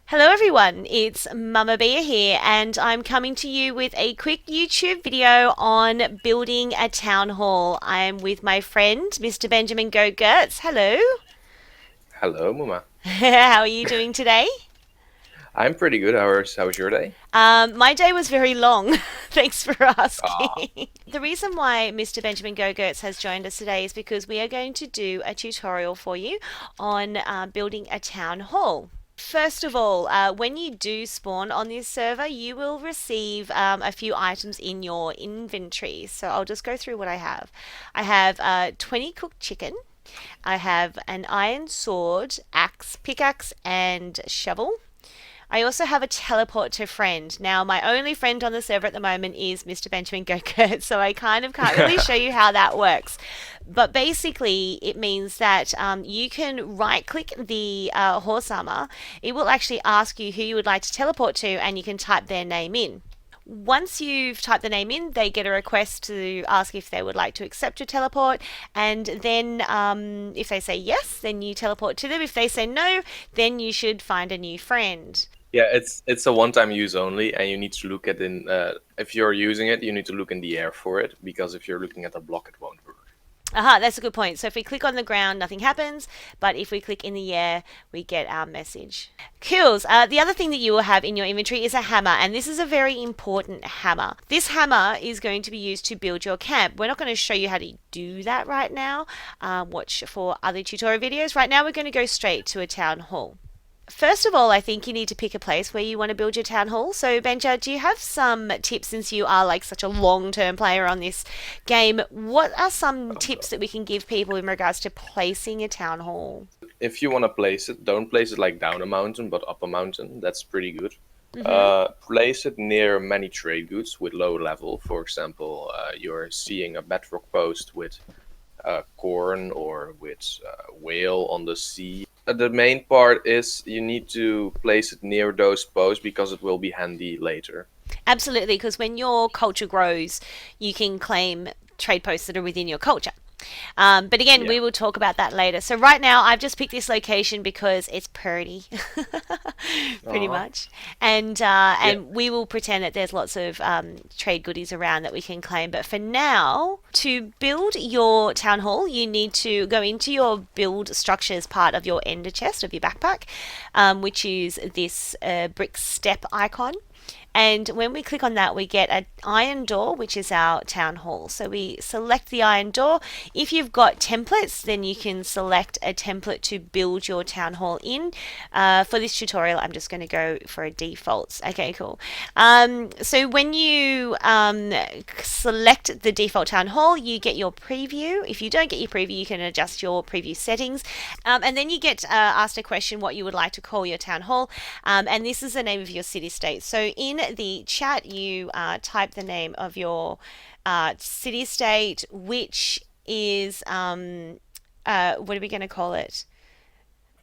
Hello everyone, it's Mama Bea here and I'm coming to you with a quick YouTube video on building a town hall. I'm with my friend, Mr. Benjamin Go Gertz. Hello. Hello, Muma. How are you doing today? I'm pretty good. How's your day? My day was very long. Thanks for Ah, asking. The reason why Mr. Benjamin Go Gertz has joined us today is because we are going to do a tutorial for you on building a town hall. First of all, when you do spawn on this server, you will receive a few items in your inventory. So I'll just go through what I have. I have 20 cooked chicken. I have an iron sword, axe, pickaxe, and shovel. I also have a teleport to friend. Now, my only friend on the server at the moment is Mr. Benjamin Gokert, so I kind of can't really show you how that works. But basically, it means that you can right click the horse armor. It will actually ask you who you would like to teleport to, and you can type their name in. Once you've typed the name in, they get a request to ask if they would like to accept your teleport. And then, if they say yes, then you teleport to them. If they say no, then you should find a new friend. yeah, it's a one-time use only, and you need to look at in. If you're using it, you need to look in the air for it because if you're looking at a block, it won't work. Aha, that's a good point. So if we click on the ground, nothing happens, but if we click in the air, we get our message. Cool. The other thing that you will have in your inventory is a hammer, and this is a very important hammer. This hammer is going to be used to build your camp. We're not going to show you how to do that right now. Watch for other tutorial videos. Right now, we're going to go straight to a town hall. First of all, I think you need to pick a place where you want to build your town hall. So, Benja, do you have some tips since you are like such a long term player on this game? What are some tips that we can give people in regards to placing a town hall? If you want to place it, don't place it like down a mountain, but up a mountain. That's pretty good. Mm-hmm. Place it near many trade goods with low level. For example, you're seeing a bedrock post with corn or with whale on the sea. The main part is you need to place it near those posts because it will be handy later. Absolutely, because when your culture grows, you can claim trade posts that are within your culture. But again, Yeah. we will talk about that later. So right now, I've just picked this location because it's pretty, pretty Uh-huh. much, and Yeah. we will pretend that there's lots of trade goodies around that we can claim. But for now, to build your town hall, you need to go into your build structures part of your ender chest of your backpack, which is this brick step icon. And when we click on that, we get an iron door, which is our town hall. So we select the iron door. If you've got templates, then you can select a template to build your town hall in. For this tutorial, I'm just going to go for a defaults. Okay, cool. So when you select the default town hall, you get your preview. If you don't get your preview, you can adjust your preview settings. And then you get asked a question what you would like to call your town hall. And this is the name of your city state. So in the chat, you type the name of your city state, which is, what are we going to call it?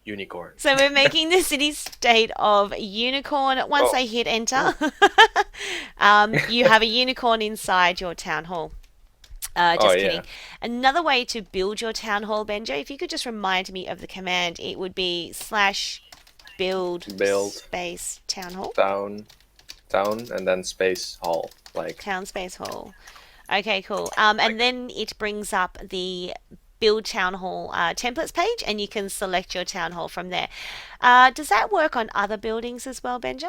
Unicorn. So we're making the city state of unicorn. Once Oh. I hit enter, Ooh. you have a unicorn inside your town hall. Oh Just kidding. yeah. Another way to build your town hall, Benjo, if you could just remind me of the command, it would be slash build Build space town hall. town, town, and then space hall. Like Town space hall. Okay, cool. like And then it brings up the build town hall templates page, and you can select your town hall from there. Does that work on other buildings as well, Benja?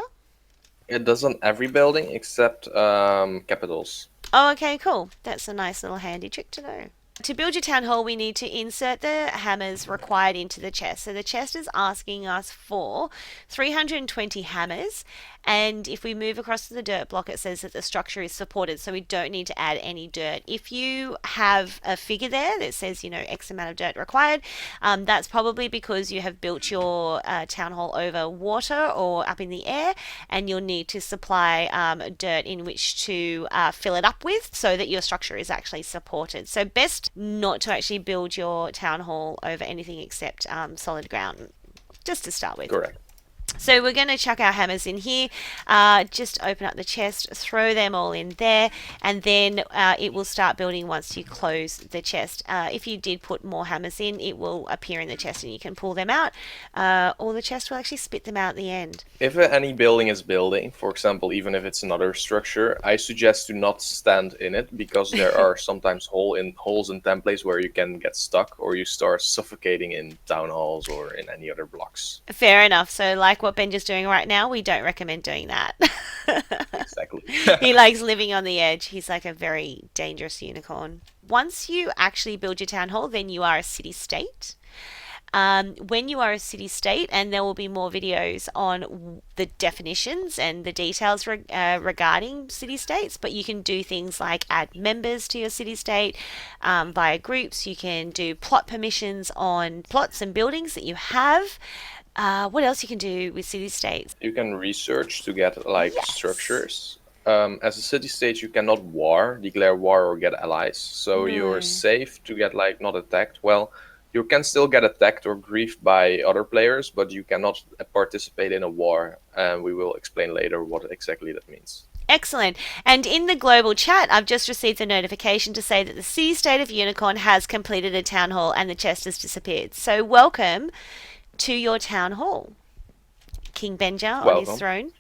it does on every building except capitals. Oh, okay, cool. That's a nice little handy trick to know. To build your town hall, we need to insert the hammers required into the chest. So the chest is asking us for 320 hammers. And if we move across to the dirt block, it says that the structure is supported, so we don't need to add any dirt. If you have a figure there that says, X amount of dirt required, that's probably because you have built your town hall over water or up in the air, and you'll need to supply dirt in which to fill it up with so that your structure is actually supported. So, best not to actually build your town hall over anything except solid ground, just to start with. Correct. So we're going to chuck our hammers in here, just open up the chest, throw them all in there, and then it will start building once you close the chest. If you did put more hammers in, it will appear in the chest and you can pull them out, or the chest will actually spit them out at the end. If any building is building, for example, even if it's another structure, I suggest to not stand in it because there are sometimes holes in templates where you can get stuck or you start suffocating in town halls or in any other blocks. Fair enough. So, like what Benja's doing right now, we don't recommend doing that. Exactly. He likes living on the edge. He's like a very dangerous unicorn. Once you actually build your town hall, then you are a city state. When you are a city state, and there will be more videos on the definitions and the details regarding city states, but you can do things like add members to your city state via groups. You can do plot permissions on plots and buildings that you have. What else you can do with city states? You can research to get like Yes. structures. As a city state, you cannot declare war or get allies. So you're No. safe to get like not attacked. Well, you can still get attacked or griefed by other players, but you cannot participate in a war. And we will explain later what exactly that means. Excellent. And in the global chat, I've just received a notification to say that the city state of Unicorn has completed a town hall and the chest has disappeared. So, welcome to your town hall, King Benja on his Welcome. throne.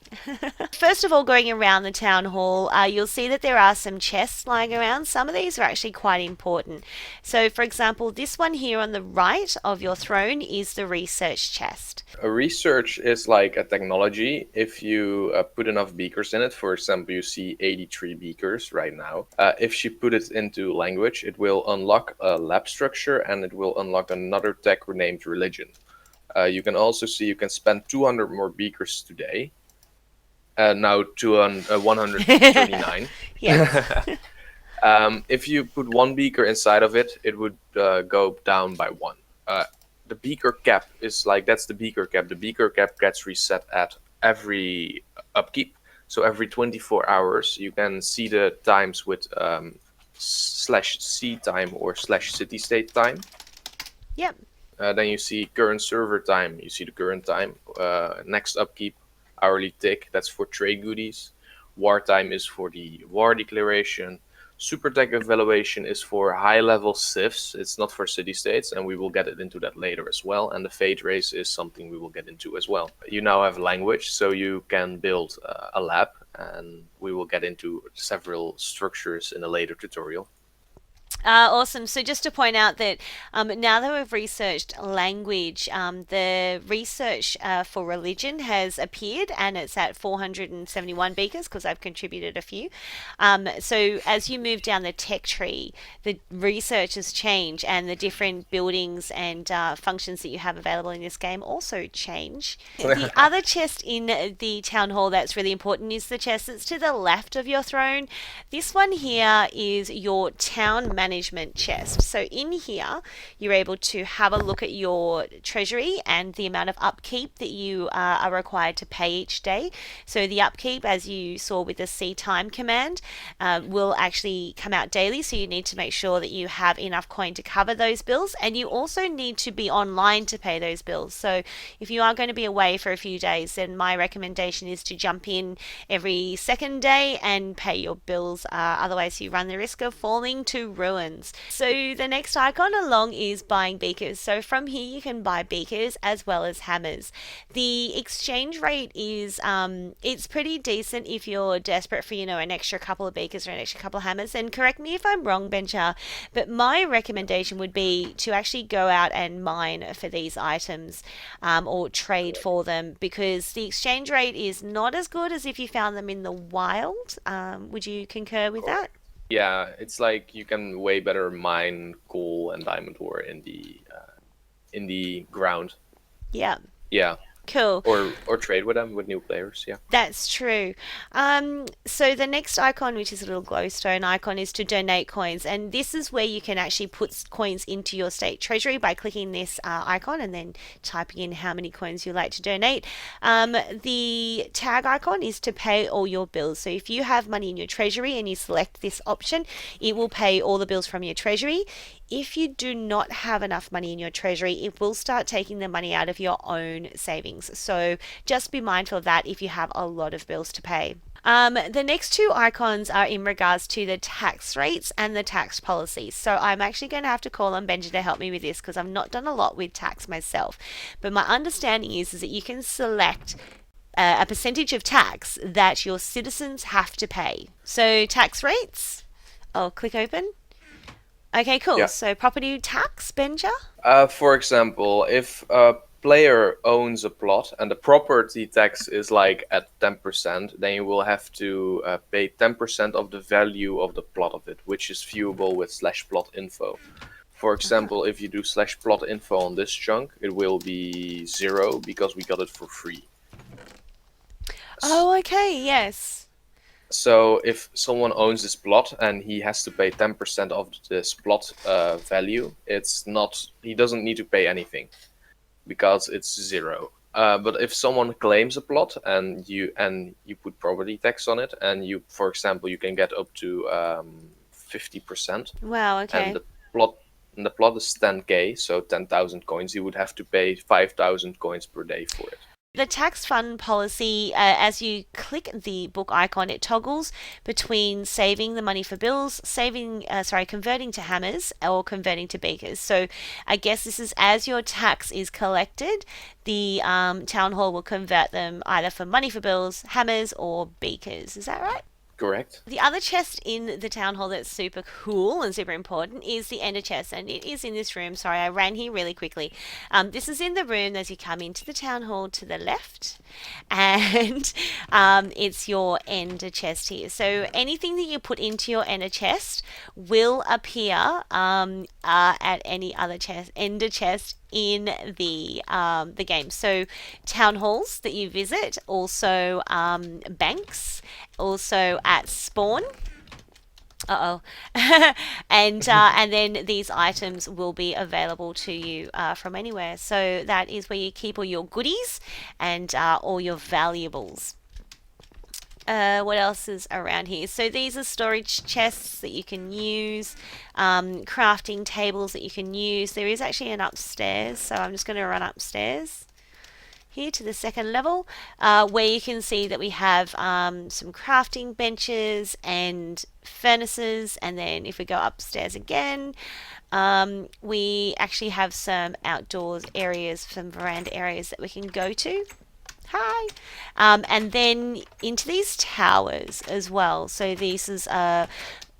First of all, going around the town hall, you'll see that there are some chests lying around. Some of these are actually quite important. So, for example, this one here on the right of your throne is the research chest. A research is like a technology. If you put enough beakers in it, for example, you see 83 beakers right now. If she put it into language, it will unlock a lab structure and it will unlock another tech named religion. You can also see you can spend 200 more beakers today. Now to 139. Yeah. If you put one beaker inside of it, it would go down by one. The beaker cap is like that's the beaker cap. The beaker cap gets reset at every upkeep. So every 24 hours, you can see the times with /c time or /city state time. Yep. Then you see current server time. You see the current time. Next upkeep, hourly tick. That's for trade goodies. War time is for the war declaration. Super tech evaluation is for high level civs. It's not for city states, and we will get into that later as well. And the fate race is something we will get into as well. You now have language, so you can build a lab, and we will get into several structures in a later tutorial. Awesome. So just to point out that now that we've researched language, the research for religion has appeared and it's at 471 beakers because I've contributed a few. So as you move down the tech tree, the research has changed and the different buildings and functions that you have available in this game also change. The other chest in the town hall that's really important is the chest that's to the left of your throne. This one here is your town management chest. So in here, you're able to have a look at your treasury and the amount of upkeep that you are required to pay each day. So the upkeep, as you saw with the C time command, will actually come out daily. So you need to make sure that you have enough coin to cover those bills, and you also need to be online to pay those bills. So if you are going to be away for a few days, then my recommendation is to jump in every second day and pay your bills. Otherwise, you run the risk of falling to ruins. So the next icon along is buying beakers. So from here you can buy beakers as well as hammers. The exchange rate is it's pretty decent if you're desperate for an extra couple of beakers or an extra couple of hammers. And correct me if I'm wrong, Bencha, but my recommendation would be to actually go out and mine for these items or trade for them, because the exchange rate is not as good as if you found them in the wild. Would you concur with that? Yeah, it's like you can way better mine coal and diamond ore in the ground. Yeah. Yeah, Cool. or trade with them with new players. Yeah. That's true. So the next icon, which is a little glowstone icon, is to donate coins, and this is where you can actually put coins into your state treasury by clicking this icon and then typing in how many coins you like to donate. The tag icon is to pay all your bills. So if you have money in your treasury and you select this option, it will pay all the bills from your treasury. if you do not have enough money in your treasury, it will start taking the money out of your own savings. So just be mindful of that if you have a lot of bills to pay. The next two icons are in regards to the tax rates and the tax policies. So I'm actually going to have to call on Benji to help me with this because I've not done a lot with tax myself. But my understanding is that you can select a percentage of tax that your citizens have to pay. So tax rates. I'll click open. Okay, cool. Yeah. So property tax, Benja? For example, if a player owns a plot and the property tax is like at 10%, then you will have to pay 10% of the value of the plot of it, which is viewable with slash plot info. For example, if you do slash plot info on this chunk, it will be 0 because we got it for free. Oh, okay, yes. So if someone owns this plot and he has to pay 10% of this plot value, he doesn't need to pay anything because it's 0. But if someone claims a plot and you put property tax on it, and for example, you can get up to 50%, Wow, and okay. the plot is 10k, so 10,000 coins, you would have to pay 5,000 coins per day for it. The tax fund policy, as you click the book icon, it toggles between saving the money for bills, converting to hammers, or converting to beakers. So I guess this is as your tax is collected, the town hall will convert them either for money for bills, hammers, or beakers. Is that right? Correct. The other chest in the town hall that's super cool and super important is the ender chest, and it is in this room. Sorry, I ran here really quickly. This is in the room as you come into the town hall to the left, and it's your ender chest here. So anything that you put into your ender chest will appear at any other ender chest in the game. So town halls that you visit, also banks, also at spawn. And then these items will be available to you from anywhere. So that is where you keep all your goodies and all your valuables. What else is around here? So these are storage chests that you can use, crafting tables that you can use. There is actually an upstairs, so I'm just going to run upstairs here to the second level, where you can see that we have some crafting benches and furnaces. And then if we go upstairs again, we actually have some outdoors areas, some veranda areas that we can go to. Hi. And then into these towers as well. So this is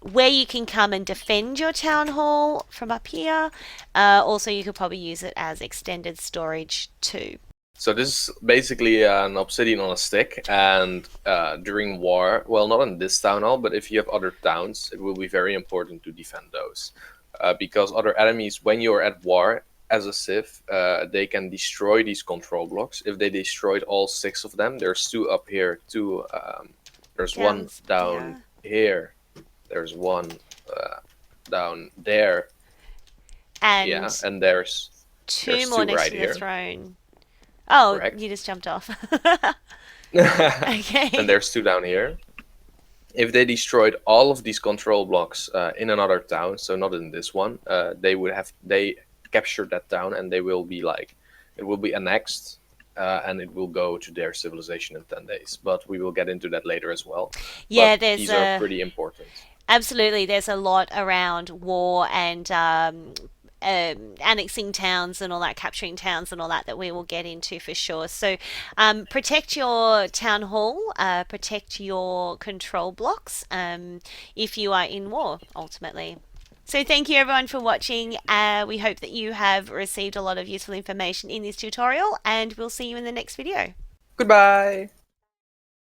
where you can come and defend your town hall from up here. Also, you could probably use it as extended storage too. So this is basically an obsidian on a stick, and during war, well, not in this town hall, but if you have other towns, it will be very important to defend those. Because other enemies, when you're at war, as a civ, they can destroy these control blocks. If they destroyed all 6 of them, there's 2 up here, 2. There's one down here. There's one down there. And yeah, and there's two more 2 next right to here. the throne. Oh, Correct. you just jumped off. And Okay. there's 2 down here. If they destroyed all of these control blocks in another town, so not in this one, they captured that town, and it will be annexed, and it will go to their civilization in 10 days. But we will get into that later as well. Yeah, But these are pretty important. absolutely. There's a lot around war and annexing towns and all that, capturing towns and all that we will get into for sure. So protect your town hall, protect your control blocks if you are in war, ultimately. So thank you everyone for watching. We hope that you have received a lot of useful information in this tutorial, and we'll see you in the next video. Goodbye!